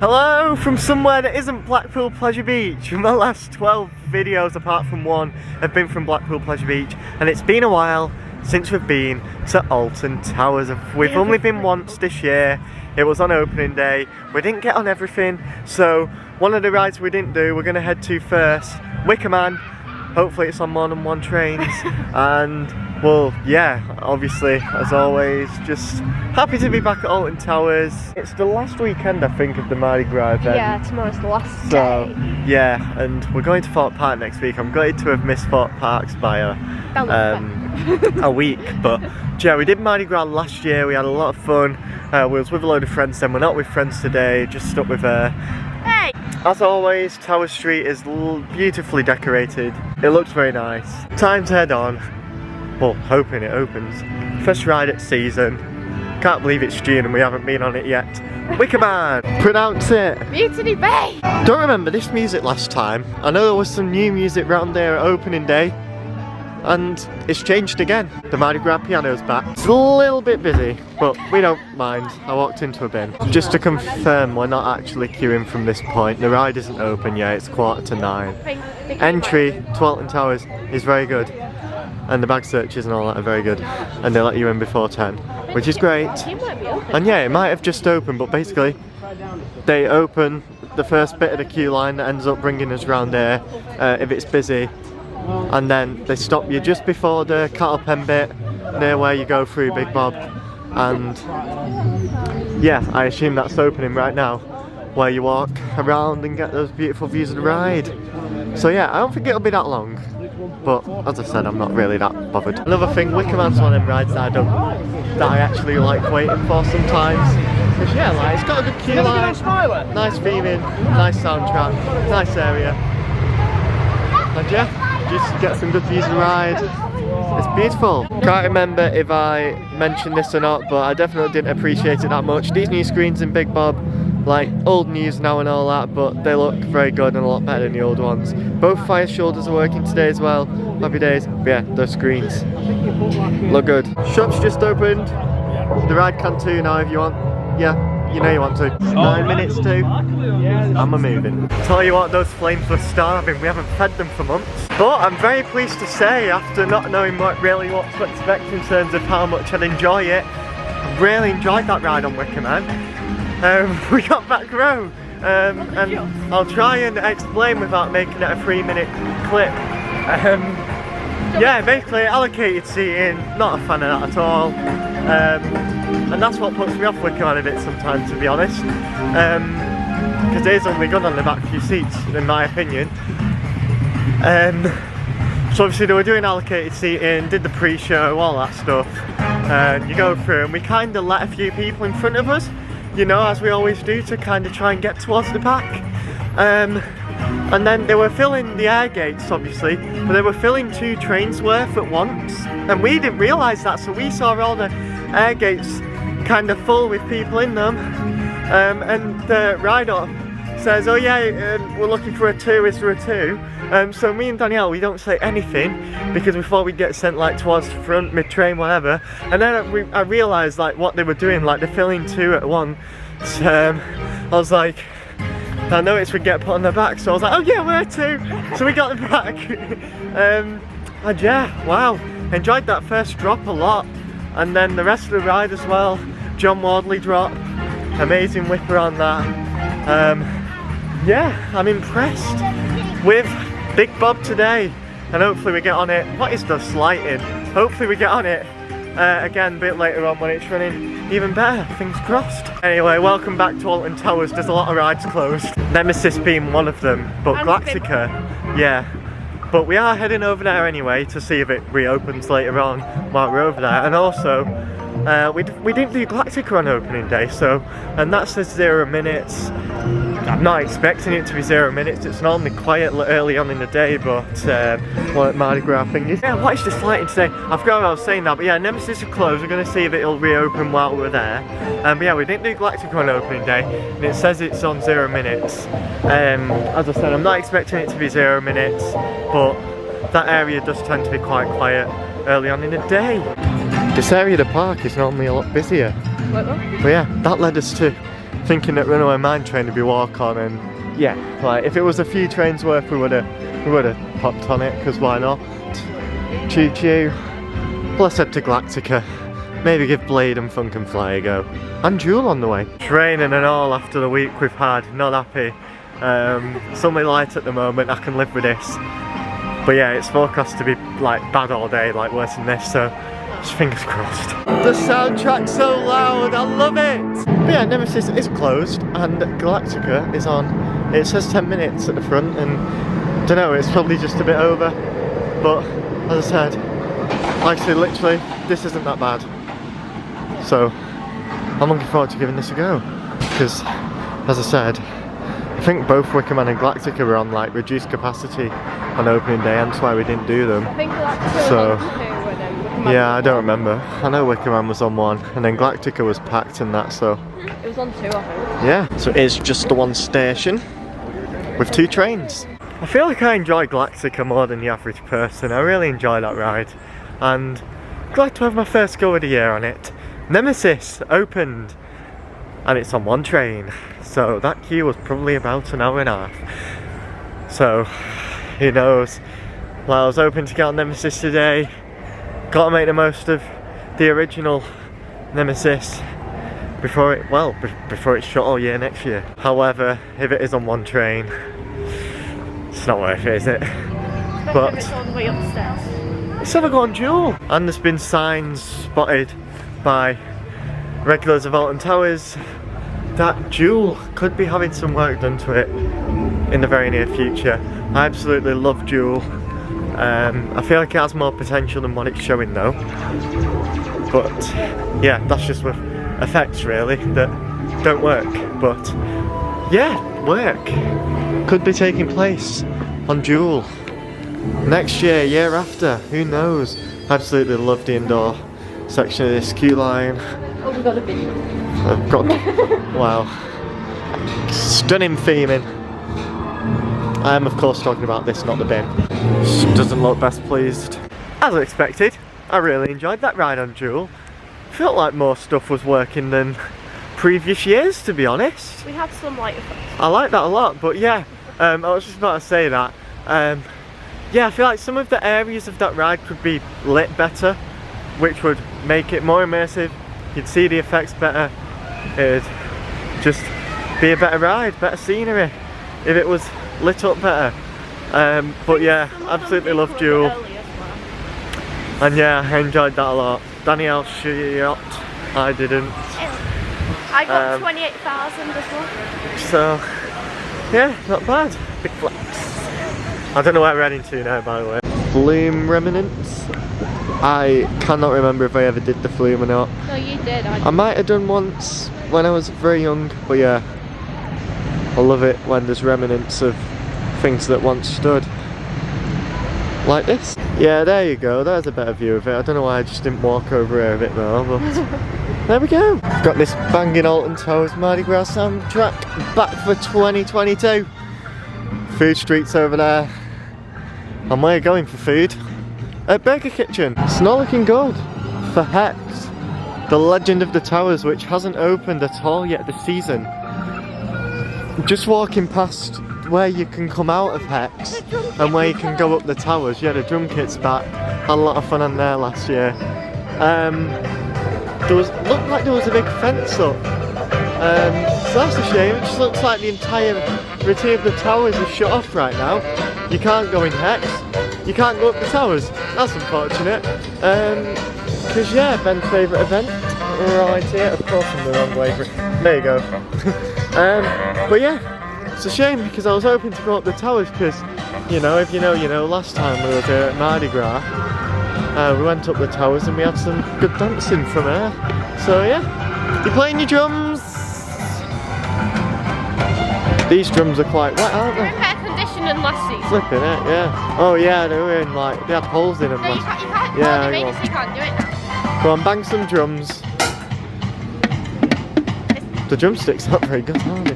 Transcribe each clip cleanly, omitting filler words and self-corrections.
Hello from somewhere that isn't Blackpool Pleasure Beach. My last 12 videos apart from one have been from Blackpool Pleasure Beach, and it's been a while since we've been to Alton Towers. We've only been once this year. It was on opening day. We didn't get on everything, so one of the rides we didn't do, we're going to head to first, Wicker Man. Hopefully it's on more than one trains. And well, yeah, obviously, as always, just happy to be back at Alton Towers. It's the last weekend, I think, of the Mardi Gras event. Yeah, tomorrow's the last day. So, yeah, and we're going to Fort Park next week. I'm glad to have missed Fort Parks by a week, but yeah, we did Mardi Gras last year. We had a lot of fun. We was with a load of friends then. We're not with friends today, just stuck with her. Hey! As always, Tower Street is beautifully decorated. It looks very nice. Time to head on. Well, hoping it opens. First ride at season. Can't believe it's June and we haven't been on it yet. Wicker Man! Pronounce it! Mutiny Bay! Don't remember this music last time. I know there was some new music round there at opening day. And it's changed again. The Mardi Gras piano's back. It's a little bit busy, but we don't mind. I walked into a bin. Just to confirm, we're not actually queuing from this point. The ride isn't open yet, it's 8:45. Entry to Alton Towers is very good. And the bag searches and all that are very good. And they let you in before 10, which is great. And yeah, it might have just opened, but basically, they open the first bit of the queue line that ends up bringing us round there, if it's busy. And then they stop you just before the cattle pen bit, near where you go through Big Bob. And yeah, I assume that's opening right now, where you walk around and get those beautiful views of the ride. So yeah, I don't think it'll be that long, but as I said, I'm not really that bothered. Another thing, Wicker Man's one of them rides that I actually like waiting for sometimes. Because yeah, like, it's got a good queue line, nice theming, nice soundtrack, nice area. And yeah, just get some good views of the ride. It's beautiful. Can't remember if I mentioned this or not, but I definitely didn't appreciate it that much. These new screens in Big Bob, like old news now and all that, but they look very good and a lot better than the old ones. Both fire shoulders are working today as well. Happy days. But yeah, those screens look good. Shop's just opened. The ride can too now if you want. Yeah. You know you want to. 9 minutes to. And we're moving. Tell you what, those flames were starving. We haven't fed them for months. But I'm very pleased to say, after not knowing really what to expect in terms of how much I'd enjoy it, I really enjoyed that ride on Wicker Man. We got back row. And I'll try and explain without making it a 3-minute clip. Yeah, basically allocated seating, not a fan of that at all. And that's what puts me off Wicker Man a bit sometimes, to be honest. Because it is only good on the back few seats, in my opinion. So obviously they were doing allocated seating, did the pre-show, all that stuff. You go through and we kind of let a few people in front of us, you know, as we always do, to kind of try and get towards the back. And then they were filling the air gates, obviously, but they were filling 2 trains worth at once. And we didn't realise that, so we saw all the air gates kind of full with people in them. And the ride-up says, oh yeah, we're looking for a 2, is there a 2? So me and Danielle, we don't say anything, because we thought we'd get sent like towards the front, mid-train, whatever. And then I realised like what they were doing, like they're filling 2 at once. I was like, I noticed we'd get put on the back, so I was like, oh yeah, we're 2. So we got the back. And yeah, wow, enjoyed that first drop a lot. And then the rest of the ride as well. John Wardley drop, amazing whipper on that. Yeah, I'm impressed with Big Bob today, and hopefully we get on it. What is the lighting? Hopefully we get on it again a bit later on when it's running even better, fingers crossed. Anyway, welcome back to Alton Towers. There's a lot of rides closed, Nemesis being one of them, but Galactica, yeah. But we are heading over there anyway to see if it reopens later on while we're over there. And also, we didn't do Galactica on opening day, so, and that says 0 minutes. I'm not expecting it to be 0 minutes. It's normally quiet early on in the day, but what Mardi Gras thing is. Yeah, what is this lighting today? I forgot what I was saying now, but yeah, Nemesis are closed. We're going to see if it'll reopen while we're there. But yeah, we didn't do Galactica on opening day, and it says it's on 0 minutes. As I said, I'm not expecting it to be 0 minutes, but that area does tend to be quite quiet early on in the day. This area of the park is normally a lot busier. But yeah, that led us to thinking that Runaway Mine Train would be walk on, and yeah, like if it was a few trains worth, we would have popped on it, because why not? Choo choo. Plus head to Galactica. Maybe give Blade and Funk and Fly a go. And Duel on the way. It's raining and all after the week we've had. Not happy. Sunny light at the moment, I can live with this. But yeah, it's forecast to be like bad all day, like worse than this, so just fingers crossed. The soundtrack's so loud, I love it! But yeah, Nemesis is closed and Galactica is on. It says 10 minutes at the front, and I don't know, it's probably just a bit over. But as I said, like I said, literally, this isn't that bad. So I'm looking forward to giving this a go. Because, as I said, I think both Wicker Man and Galactica were on like reduced capacity on opening day, and that's why we didn't do them. I think Galactica was on 2 and then Wicker Man yeah, I don't remember. I know Wicker Man was on 1 and then Galactica was packed and that, so. It was on 2, I think. Yeah, so it is just the one station with 2 trains. I feel like I enjoy Galactica more than the average person. I really enjoy that ride. And glad to have my first go of the year on it. Nemesis opened and it's on 1 train. So that queue was probably about an hour and a half. So, who knows. Well, I was hoping to get on Nemesis today. Gotta make the most of the original Nemesis before it's shut all year next year. However, if it is on 1 train, it's not worth it, is it? But it's all the way upstairs. Let's have a go on Duel. And there's been signs spotted by regulars of Alton Towers that Duel could be having some work done to it in the very near future. I absolutely love Duel. I feel like it has more potential than what it's showing though. But yeah, that's just with effects really that don't work. But yeah, work could be taking place on Duel next year, year after, who knows. Absolutely love the indoor section of this queue line. Oh, we've got a bin. I've got, wow, stunning theming. I am of course talking about this, not the bin. She doesn't look best pleased. As expected, I really enjoyed that ride on Duel. Felt like more stuff was working than previous years, to be honest. We had some light effects. I like that a lot, but yeah, I was just about to say that. Yeah, I feel like some of the areas of that ride could be lit better, which would make it more immersive. You'd see the effects better. It'd just be a better ride, better scenery if it was lit up better. But yeah, absolutely love Duel. And yeah, I enjoyed that a lot. Danielle shot, I didn't. I got 28,000 as well. So yeah, not bad. Big flex. I don't know where we're heading to now, by the way. Flume Remnants. I cannot remember if I ever did the Flume or not. No, you did. I might have done once when I was very young, but yeah, I love it when there's remnants of things that once stood. Like this. Yeah, there you go, there's a better view of it. I don't know why I just didn't walk over here a bit though, but there we go. I've got this banging Alton Towers Mardi Gras soundtrack back for 2022. Food streets over there. And we're going for food at Burger Kitchen. It's not looking good for Hex, the Legend of the Towers, which hasn't opened at all yet this season. Just walking past where you can come out of Hex and where you can go up the towers. Yeah, the drum kit's back. Had a lot of fun on there last year. Looked like there was a big fence up. So that's a shame. It just looks like the entirety of the towers is shut off right now. You can't go in Hex. You can't go up the towers. That's unfortunate. Because yeah, Ben's favourite event right here. Of course I'm the wrong way for it. There you go. But yeah, it's a shame because I was hoping to go up the towers because, you know, if you know, you know, last time we were there at Mardi Gras, we went up the towers and we had some good dancing from there. So yeah, you playing your drums? These drums are quite wet, aren't they? They were in air conditioning last season. Flipping it, yeah. Oh yeah, they were in like, they had holes in them. No, you can't, yeah, they made it so you can't do it now. Go on, bang some drums. The drumsticks aren't very good, are they?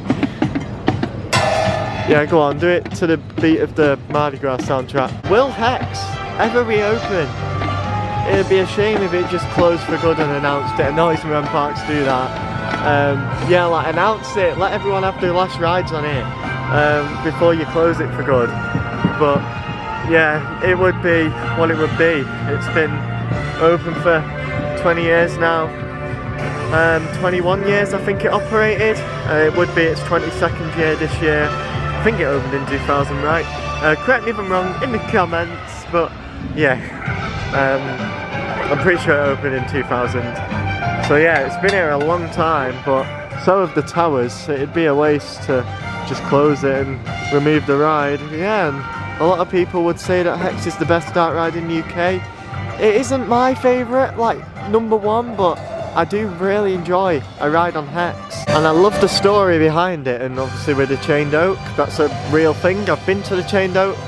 Yeah, go on, do it to the beat of the Mardi Gras soundtrack. Will Hex ever reopen? It'd be a shame if it just closed for good and announced it. I know some parks do that. yeah, like announce it, let everyone have their last rides on it before you close it for good. But yeah, it would be what it would be. It's been open for 20 years now. 21 years I think it operated. It would be its 22nd year this year. I think it opened in 2000, right? Correct me if I'm wrong in the comments, but yeah, I'm pretty sure it opened in 2000. So yeah, it's been here a long time, but so have the towers. So it'd be a waste to just close it and remove the ride. Yeah, and a lot of people would say that Hex is the best dark ride in the UK. It isn't my favourite, like #1, but I do really enjoy a ride on Hex. And I love the story behind it, and obviously with the chained oak, that's a real thing. I've been to the chained oak.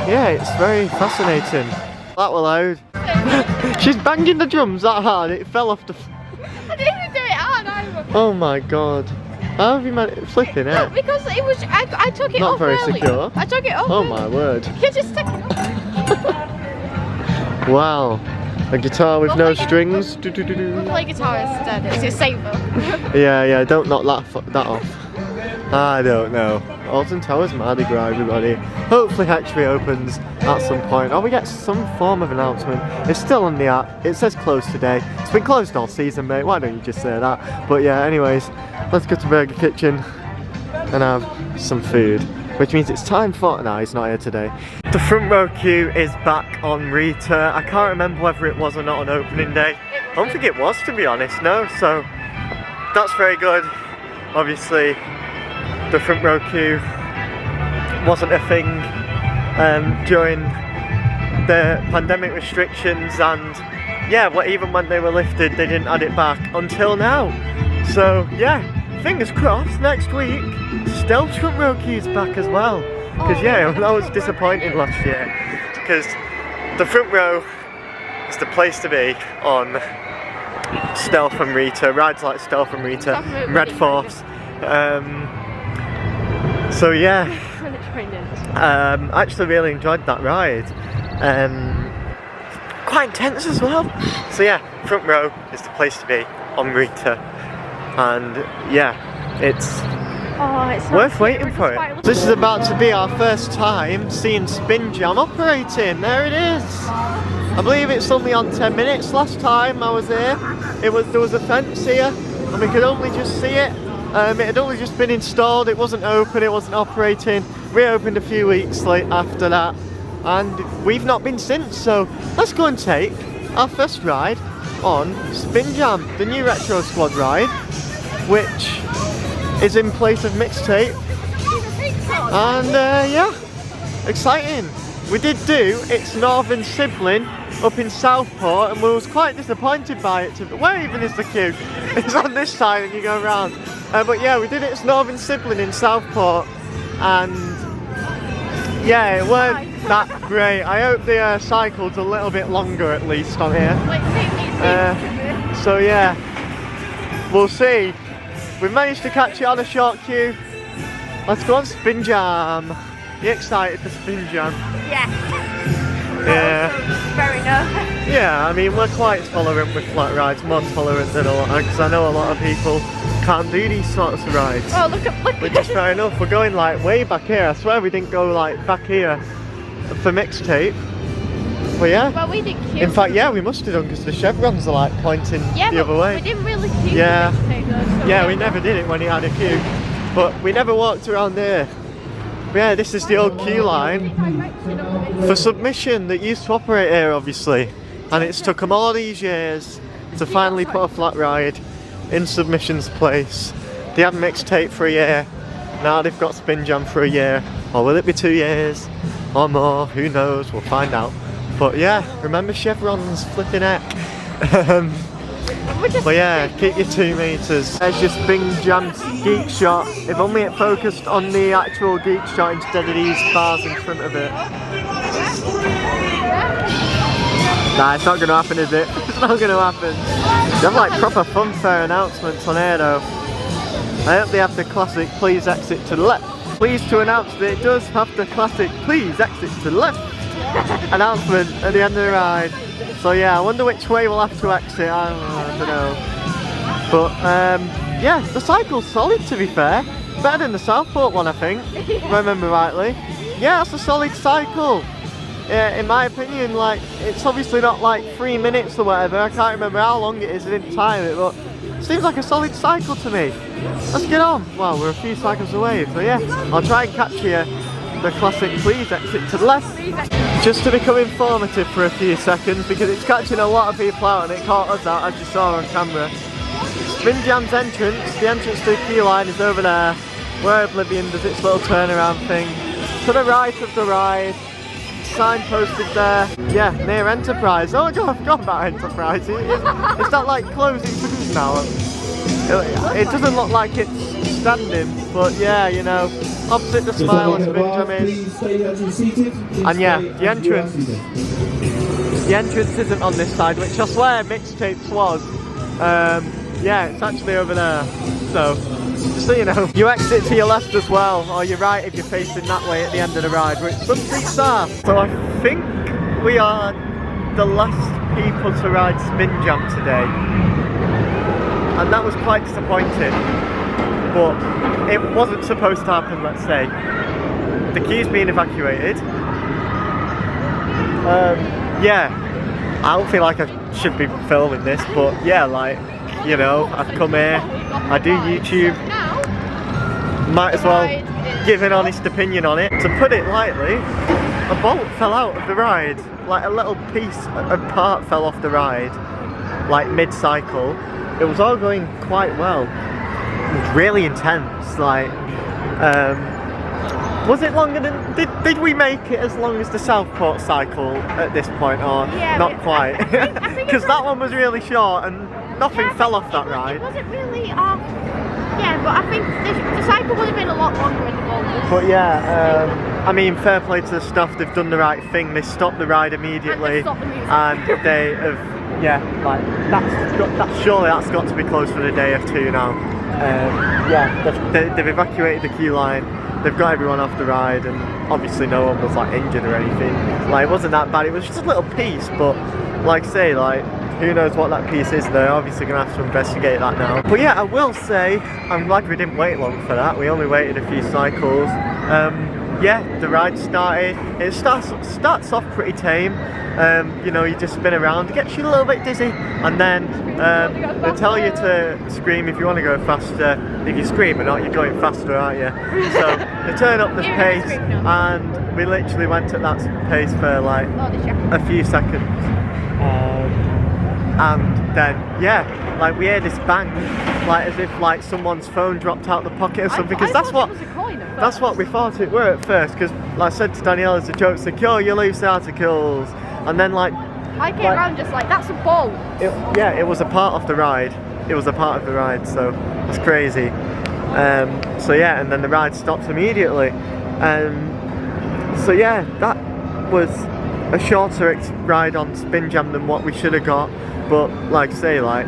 Yeah, it's very fascinating. That were loud. She's banging the drums that hard, it fell off the... I didn't even do it hard either. Oh my god. How have you managed flipping it? No, because it was, I took it Not off very earlier. secure. I took it off. Oh my word. You just took it off. Wow. A guitar with no strings. We'll play guitar instead, it's just safer. Yeah, don't knock that off. I don't know. Alton Towers, Mardi Gras, everybody. Hopefully Hex reopens at some point, or we get some form of announcement. It's still on the app. It says closed today. It's been closed all season, mate. Why don't you just say that? But yeah, anyways, let's go to Burger Kitchen and have some food. Which means it's time for... No, he's not here today. The front row queue is back on Rita. I can't remember whether it was or not on opening day. I don't think it was, to be honest, no. So that's very good. Obviously, the front row queue wasn't a thing during the pandemic restrictions, and yeah, even when they were lifted, they didn't add it back until now. So yeah, fingers crossed next week Stealth front row queue's back as well, because yeah, I was disappointed last year, because the front row is the place to be on Stealth and Rita, rides like Stealth and Rita, Red Force. So yeah, I actually really enjoyed that ride. Quite intense as well. So yeah, front row is the place to be on Rita, and yeah, it's worth waiting for it. This is about to be our first time seeing Spinjam operating. There it is. I believe it's only on 10 minutes. Last time I was here, there was a fence here, and we could only just see it. It had only just been installed. It wasn't open. It wasn't operating. Reopened a few weeks after that, and we've not been since. So let's go and take our first ride on Spinjam, the new Retro Squad ride, which is in place of Mixtape, and yeah, exciting. We did do its northern sibling up in Southport, and we was quite disappointed by it. Where even is the queue? It's on this side and you go around. But yeah, we did its northern sibling in Southport, and yeah, it weren't that great. I hope the cycle's a little bit longer at least on here. So yeah, we'll see. We've managed to catch it on a short queue. Let's go on Spinjam. You excited for Spinjam? Yeah. Yeah. Very nervous. Yeah, I mean, we're quite tolerant with flat rides, more tolerant than a lot, because I know a lot of people can't do these sorts of rides. Oh, look. Which is fair enough. We're going like way back here. I swear we didn't go like back here for Mixtape. But yeah. Well, we did queue. In fact, yeah, we must have done, because the chevrons are like pointing the other way. We didn't really queue. Yeah. For Mixtape, though, so yeah, we never did it when he had a queue. But we never walked around here. But yeah, this is the old queue line for submission that used to operate here, obviously. And it's took them all these years to finally put a flat ride in submission's place. They had Mixtape for a year, now they've got Spinjam for a year. Or will it be 2 years? Or more? Who knows? We'll find out. But yeah, remember chevrons, flipping heck. But yeah, keep your 2 meters. There's your Spinjam geek shot. If only it focused on the actual geek shot instead of these bars in front of it. Nah, it's not going to happen, is it? It's not going to happen. They have like proper funfair announcements on here though. I hope they have the classic please exit to the left. Pleased to announce that it does have the classic please exit to the left announcement at the end of the ride. So yeah, I wonder which way we'll have to exit. I don't know. But yeah, the cycle's solid to be fair. Better than the Southport one, I think, if I remember rightly. Yeah, it's a solid cycle. In my opinion, like, it's obviously not like 3 minutes or whatever. I can't remember how long it is, I didn't time it, but it seems like a solid cycle to me. Let's get on. Well, we're a few cycles away, so yeah, I'll try and catch you the classic please exit to the left. Just to become informative for a few seconds, because it's catching a lot of people out and it caught us out, as you saw on camera. Spinjam's entrance, the entrance to the queue line is over there, where Oblivion does its little turnaround thing. To the right of the ride, signposted there, yeah, near Enterprise. Oh my god, I forgot about Enterprise. Is that like closing soon now? It doesn't look like it's standing, but yeah, you know, opposite the smile as Spinjam is. And yeah, the entrance isn't on this side, which I swear Mixtapes was. Yeah, it's actually over there. So, just so you know, you exit to your left as well, or your right if you're facing that way at the end of the ride, which some seats are. So I think we are the last people to ride Spinjam today. And that was quite disappointing. But it wasn't supposed to happen, let's say. The queue's being evacuated. Yeah, I don't feel like I should be filming this, but yeah, like, you know, I've come here, I do YouTube, might as well give an honest opinion on it. To put it lightly, a bolt fell out of the ride, like a little piece of part fell off the ride, like mid-cycle. It was all going quite well. It was really intense, like, was it longer than, did we make it as long as the Southport cycle at this point, or yeah, not quite? Because that one was really short and nothing fell off that ride. It wasn't really off. Yeah, but I think the cycle would have been a lot longer in the boulders. But yeah, I mean, fair play to the staff, they've done the right thing, they stopped the ride immediately. And they have, yeah, like, surely that's got to be closed for the day or two now. Yeah, they've evacuated the queue line, they've got everyone off the ride, and obviously no one was like injured or anything. Like, it wasn't that bad, it was just a little piece, but like I say, like, who knows what that piece is. They're obviously going to have to investigate that now. But yeah, I will say, I'm glad we didn't wait long for that. We only waited a few cycles. Yeah, the ride started. It starts off pretty tame. You know, you just spin around. It gets you a little bit dizzy. And then they tell you to scream if you want to go faster. If you scream or not, you're going faster, aren't you? So they turn up the pace, and we literally went at that pace for like a few seconds. And then, yeah, like we heard this bang, like as if like someone's phone dropped out of the pocket or something, because that's what we thought it were at first, because like I said to Danielle as a joke, secure your loose articles, and then like... I came around just like, that's a bolt. Yeah, it was a part of the ride. It was a part of the ride, so it's crazy. So yeah, and then the ride stopped immediately. So yeah, that was a shorter ride on Spinjam than what we should have got. But like I say, like,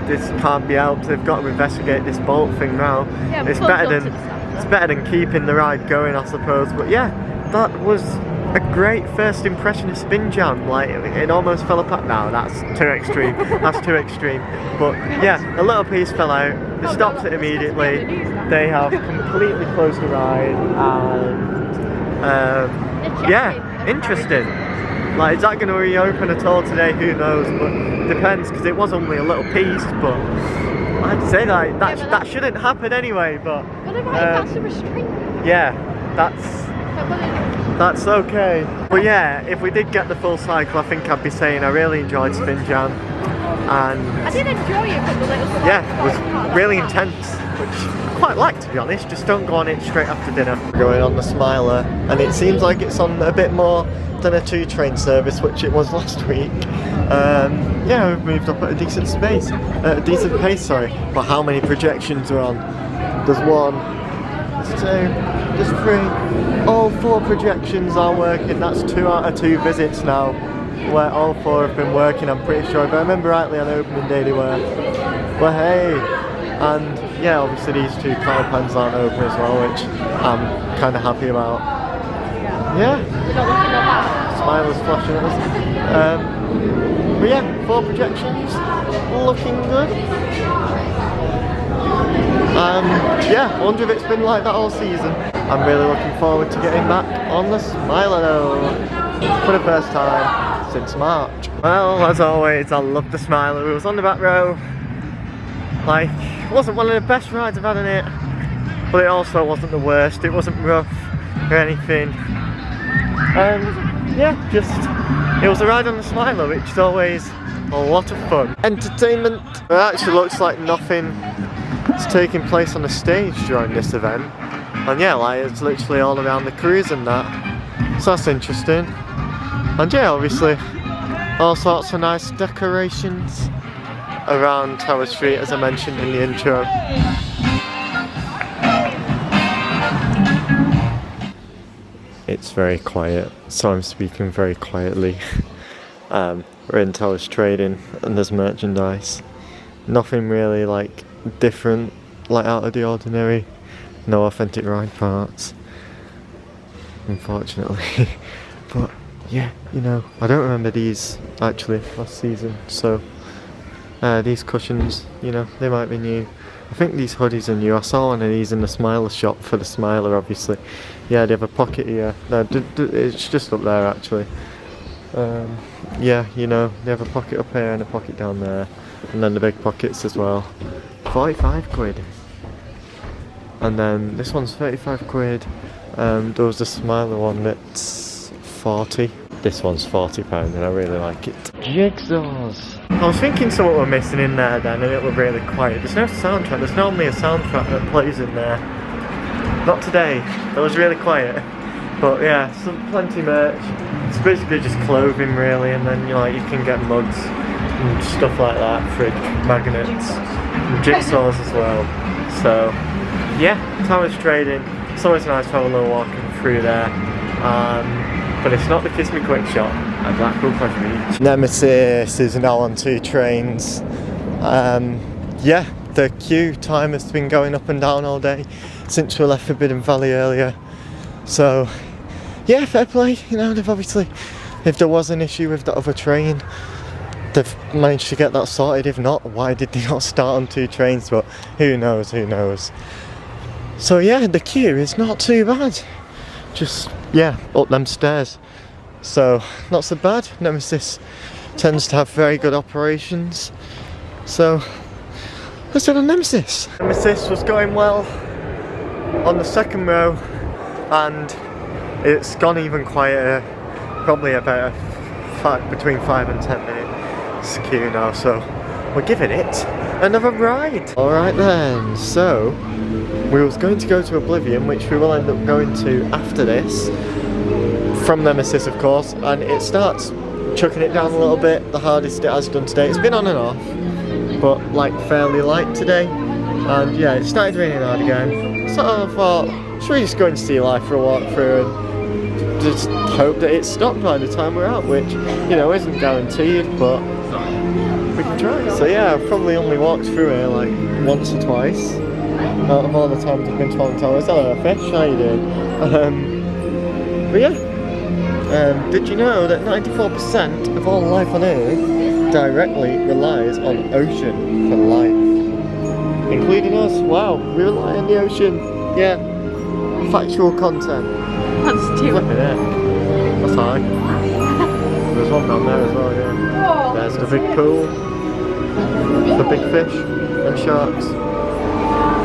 this can't be helped. They've got to investigate this bolt thing now. Yeah, it's better than keeping the ride going, I suppose. But yeah, that was a great first impression of Spinjam. Like, it almost fell apart. No, that's too extreme. That's too extreme. But yeah, a little piece fell out. They stopped it immediately. They have completely closed the ride, and yeah, interesting. Like, is that going to reopen at all today? Who knows, but depends, because it was only a little piece, but I'd say that shouldn't happen anyway, but... that's a restraint. Yeah, that's okay. But yeah, if we did get the full cycle, I think I'd be saying I really enjoyed Spinjam, and... I did enjoy it, but the little cycle... Yeah, it was really intense, which I quite like, to be honest. Just don't go on it straight after dinner. We're going on the Smiler, and it seems like it's on a bit more than a 2-train service, which it was last week. Yeah, we've moved up at a decent pace, sorry. But how many projections are on? There's 1, there's 2, there's 3. All 4 projections are working. That's 2 out of 2 visits now, where all 4 have been working, I'm pretty sure. If I remember rightly, on opening day they were. But hey, and yeah, obviously these 2 car pans aren't over as well, which I'm kind of happy about. Yeah, Smiler's flashing at us. But yeah, 4 projections. looking good. Yeah, I wonder if it's been like that all season. I'm really looking forward to getting back on the Smiler for the first time since March. Well, as always, I love the Smiler. It was on the back row. Like, it wasn't one of the best rides I've had in it, but it also wasn't the worst. It wasn't rough or anything. Yeah, just, it was a ride on the Smiler, which is always a lot of fun. Entertainment. It actually looks like nothing is taking place on the stage during this event. And yeah, like, it's literally all around the cruise and that. So that's interesting. And yeah, obviously, all sorts of nice decorations around Tower Street, as I mentioned in the intro. It's very quiet, so I'm speaking very quietly. We're in Towers Trading and there's merchandise. Nothing really like different, like out of the ordinary. No authentic ride parts, unfortunately. But yeah, you know, I don't remember these actually last season, so these cushions, you know, they might be new. I think these hoodies are new. I saw one of these in the Smiler shop for the Smiler, obviously. Yeah, they have a pocket here. No, it's just up there actually. Yeah, you know, they have a pocket up here and a pocket down there, and then the big pockets as well. 45 quid. And then this one's 35 quid. There was the Smiler one that's 40. This one's £40 and I really like it. Jigsaws. I was thinking something we're missing in there then, and it was really quiet. There's no soundtrack. There's normally a soundtrack that plays in there. Not today. It was really quiet. But yeah, plenty merch. It's basically just clothing really, and then you know, you can get mugs and stuff like that, fridge magnets, and jigsaws as well. So yeah, Towers Trading. It's always nice to have a little walking through there. But it's not the Kiss Me Quick shop at Blackpool Beach. Nemesis is now on 2 trains. Yeah, the queue time has been going up and down all day since we left Forbidden Valley earlier. So yeah, fair play. You know, they've obviously, if there was an issue with the other train, they've managed to get that sorted. If not, why did they not start on 2 trains? But who knows, who knows. So yeah, the queue is not too bad. Just, yeah, up them stairs. So, not so bad. Nemesis tends to have very good operations. So, let's head on Nemesis. Nemesis was going well on the second row, and it's gone even quieter. Probably about between 5 and 10 minutes queue now, so we're giving it another ride. Alright then, so we was going to go to Oblivion, which we will end up going to after this, from Nemesis of course, and it starts chucking it down a little bit, the hardest it has done today. It's been on and off, but like fairly light today, and yeah, it started raining hard again, so I thought, should we just go and Sea Life for a walk through and just hope that it stopped by the time we're out, which, you know, isn't guaranteed, but we can try. So yeah, I've probably only walked through here like once or twice out of all the times I've been to Alton Towers. Hello fish, how you doing? But yeah, did you know that 94% of all life on Earth directly relies on ocean for life? Including us. Wow, we rely on the ocean. Yeah, factual content. That's too. Flipping it. That's high. There's one down there as well, yeah. There's the big pool, the big fish and sharks.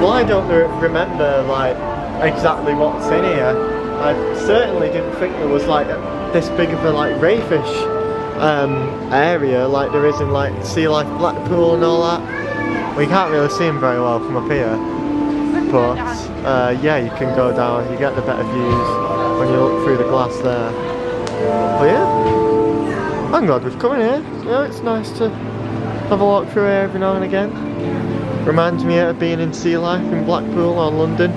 Well, I don't remember like exactly what's in here. I certainly didn't think there was like this big of a like rayfish area like there is in like Sea Life Blackpool and all that. We can't really see them very well from up here, but yeah, you can go down, you get the better views when you look through the glass there. But yeah, I'm glad we've come in here. You know, it's nice to have a walk through here every now and again. Reminds me of being in Sea Life in Blackpool or London.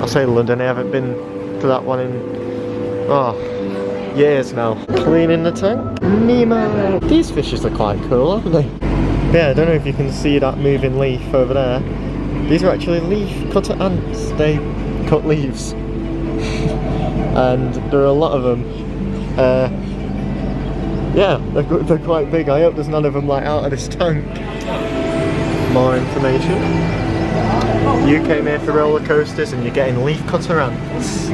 I say London, I haven't been to that one in years now. Cleaning the tank. Nemo! These fishes are quite cool, aren't they? Yeah, I don't know if you can see that moving leaf over there. These are actually leaf cutter ants. They cut leaves. And there are a lot of them. Yeah, they're quite big. I hope there's none of them like out of this tank. More information. You came here for roller coasters and you're getting leaf cutter ants.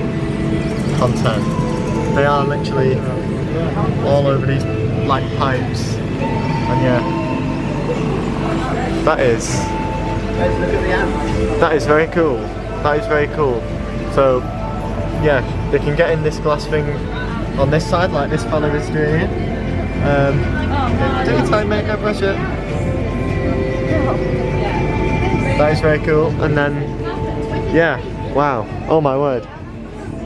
Content. They are literally all over these like pipes. And yeah, that is very cool. That is very cool. So yeah, they can get in this glass thing on this side like this fella is doing it. Take your time, mate, no pressure. That is very cool. And then, yeah, wow, oh my word.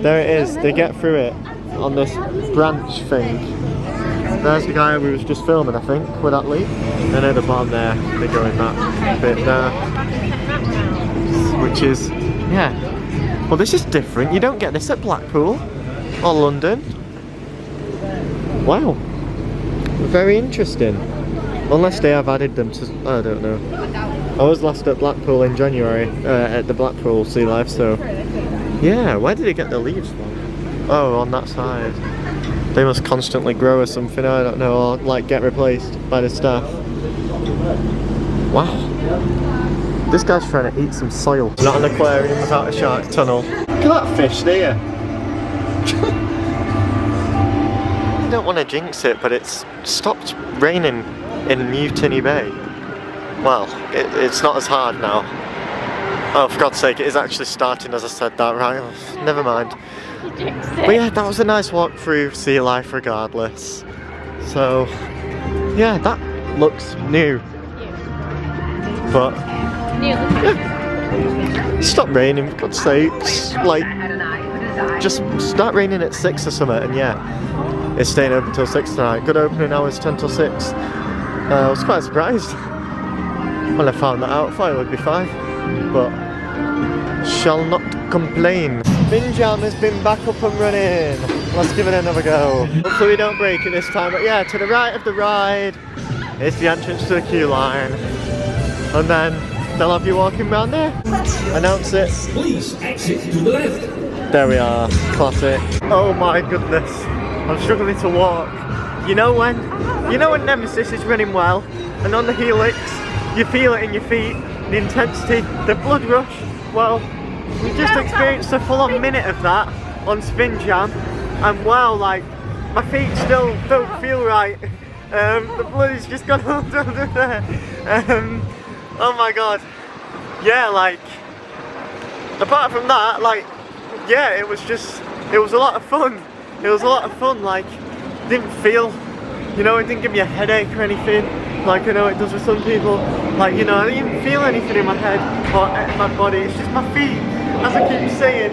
There it is, they get through it on this branch thing. There's the guy who was just filming, I think, with that leaf. And at the bottom there, they go in that bit there. Which is, yeah. Well, this is different. You don't get this at Blackpool or London. Wow. Very interesting. Unless they have added them to, I don't know. I was last at Blackpool in January, at the Blackpool Sea Life, so yeah, where did he get the leaves from? Oh, on that side. They must constantly grow or something, I don't know, or like get replaced by the staff. Wow. This guy's trying to eat some soil. Not an aquarium without a shark tunnel. Look at that fish there. I don't want to jinx it, but it's stopped raining in Mutiny Bay. Well, it's not as hard now. Oh, for God's sake, it is actually starting as I said that, right? Oh, never mind. But yeah, that was a nice walk through sea life regardless. So, yeah, that looks new. But, yeah. Stop raining, for God's sakes. Like, just start raining at 6 or something, and yeah. It's staying open till 6 tonight. Good opening hours, 10 till 6. I was quite surprised when I found that out. I thought it would be 5, but shall not complain. Spinjam has been back up and running. Let's give it another go. Hopefully we don't break it this time, but yeah, to the right of the ride is the entrance to the queue line. And then they'll have you walking around there. Announce it. Please exit to the left. There we are. Classic. Oh my goodness. I'm struggling to walk. You know when Nemesis is running well, and on the helix, you feel it in your feet, the intensity, the blood rush. Well, we just experienced a full-on minute of that on Spinjam, and wow, like, my feet still don't feel right. The blood has just gone all under there. Oh my god. Yeah, like, apart from that, like, yeah, it was a lot of fun. It was a lot of fun, like, didn't feel, you know, it didn't give me a headache or anything, like I know it does with some people, like, you know, I didn't even feel anything in my head or in my body, it's just my feet, as I keep saying,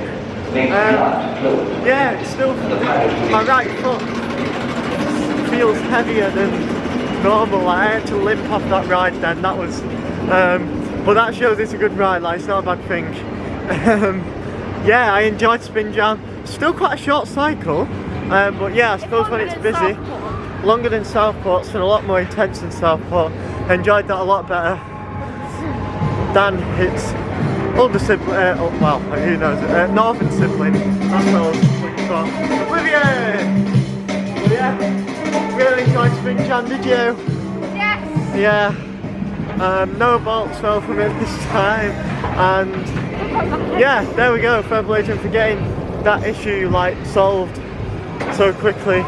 yeah, it's still, my right foot feels heavier than normal. I had to limp off that ride then, that was, but that shows it's a good ride, like, it's not a bad thing. Yeah, I enjoyed Spinjam. Still quite a short cycle, but yeah, I suppose when it's busy, longer than Southport's and a lot more intense than Southport. Enjoyed that a lot better than its older sibling, well, who knows, northern sibling. That's what I was looking for. Oblivion! But yeah, really enjoyed Spinjam, did you? Yes! Yeah. No bolts fell from it this time, and yeah, there we go. Fair play to him for getting that issue like solved so quickly.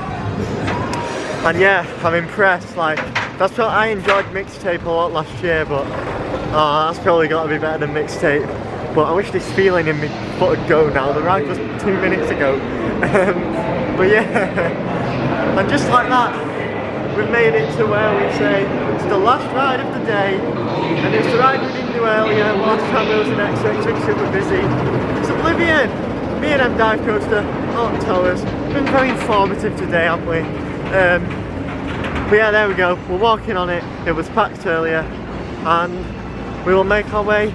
And yeah, I'm impressed. Like, that's what I enjoyed mixtape a lot last year, but that's probably got to be better than mixtape. But I wish this feeling in me foot would go now. The ride was 2 minutes ago. But yeah, and just like that, we've made it to where we say it's the last ride of the day, and it's the ride we didn't do earlier. Last time there was an X-ray, took super busy. It's Oblivion! B&M dive coaster, Alton Towers. Been very informative today, haven't we? But yeah, there we go. We're walking on it. It was packed earlier, and we will make our way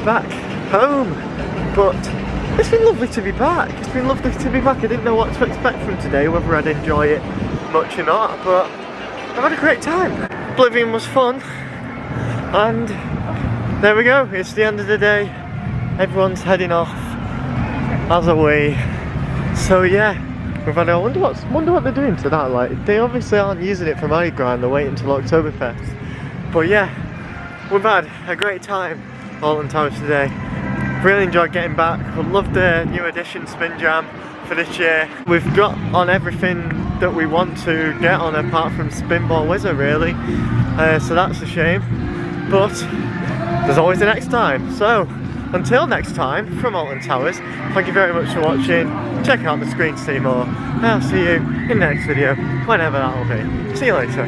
back home. But it's been lovely to be back. It's been lovely to be back. I didn't know what to expect from today, whether I'd enjoy it much or not, but I've had a great time. Oblivion was fun, and there we go. It's the end of the day. Everyone's heading off as are we. So yeah, We've had, I wonder what they're doing to that. Like, they obviously aren't using it for Mardi Gras and they're waiting until Oktoberfest. But yeah, we've had a great time Alton Towers today. Really enjoyed getting back. I love the new edition Spinjam for this year. We've got on everything that we want to get on apart from Spinball Wizard really. So that's a shame. But there's always a next time. So until next time, from Alton Towers, thank you very much for watching. Check out the screen to see more. And I'll see you in the next video, whenever that'll be. See you later.